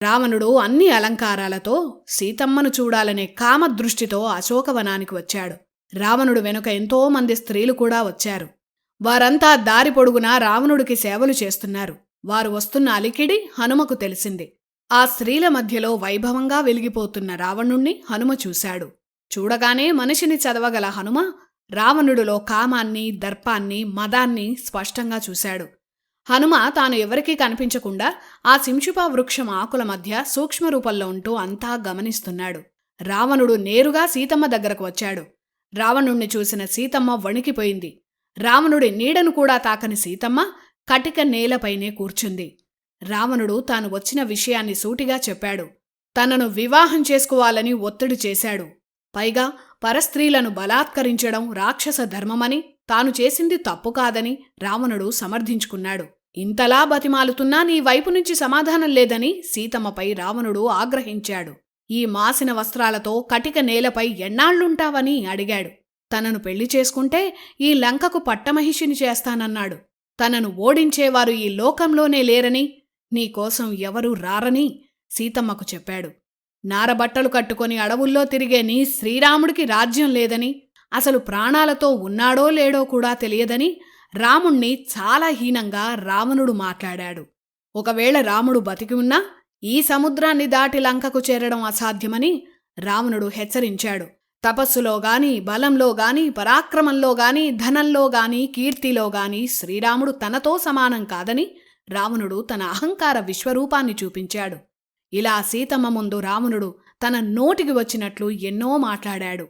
రావణుడు అన్ని అలంకారాలతో సీతమ్మను చూడాలనే కామదృష్టితో అశోకవనానికి వచ్చాడు. రావణుడు వెనుక ఎంతోమంది స్త్రీలు కూడా వచ్చారు. వారంతా దారి పొడుగునా రావణుడికి సేవలు చేస్తున్నారు. వారు వస్తున్న అలికిడి హనుమకు తెలిసింది. ఆ స్త్రీల మధ్యలో వైభవంగా వెలిగిపోతున్న రావణుణ్ణి హనుమ చూశాడు. చూడగానే మనిషిని చదవగల హనుమ రావణుడిలో కామాన్ని, దర్పాన్ని, మదాన్ని స్పష్టంగా చూశాడు. హనుమ తాను ఎవరికీ కనిపించకుండా ఆ సింశుపా వృక్షం ఆకుల మధ్య సూక్ష్మరూపంలో ఉంటూ అంతా గమనిస్తున్నాడు. రావణుడు నేరుగా సీతమ్మ దగ్గరకు వచ్చాడు. రావణుణ్ణి చూసిన సీతమ్మ వణికిపోయింది. రావణుడి నీడను కూడా తాకని సీతమ్మ కటిక నేలపైనే కూర్చుంది. రావణుడు తాను వచ్చిన విషయాన్ని సూటిగా చెప్పాడు. తనను వివాహం చేసుకోవాలని ఒత్తిడి చేశాడు. పైగా పరస్త్రీలను బలాత్కరించడం రాక్షస ధర్మమని, తాను చేసింది తప్పు కాదని రావణుడు సమర్థించుకున్నాడు. ఇంతలా బతిమాలుతున్నా నీ వైపు నుంచి సమాధానం లేదని సీతమ్మపై రావణుడు ఆగ్రహించాడు. ఈ మాసిన వస్త్రాలతో కటిక నేలపై ఎన్నాళ్లుంటావని అడిగాడు. తనను పెళ్లి చేసుకుంటే ఈ లంకకు పట్టమహిషిని చేస్తానన్నాడు. తనను ఓడించేవారు ఈ లోకంలోనే లేరని, నీకోసం ఎవరూ రారని సీతమ్మకు చెప్పాడు. నారబట్టలు కట్టుకొని అడవుల్లో తిరిగే నీ శ్రీరాముడికి రాజ్యం లేదని, అసలు ప్రాణాలతో ఉన్నాడో లేడో కూడా తెలియదని రాముణ్ణి చాలా హీనంగా రావణుడు మాట్లాడాడు. ఒకవేళ రాముడు బతికి ఉన్నా ఈ సముద్రాన్ని దాటి లంకకు చేరడం అసాధ్యమని రావణుడు హెచ్చరించాడు. తపస్సులోగాని, బలంలోగాని, పరాక్రమంలోగాని, ధనంలోగాని, కీర్తిలోగాని శ్రీరాముడు తనతో సమానం కాదని రావణుడు తన అహంకార విశ్వరూపాన్ని చూపించాడు. ఇలా సీతమ్మ ముందు రావణుడు తన నోటికి వచ్చినట్లు ఎన్నో మాట్లాడాడు.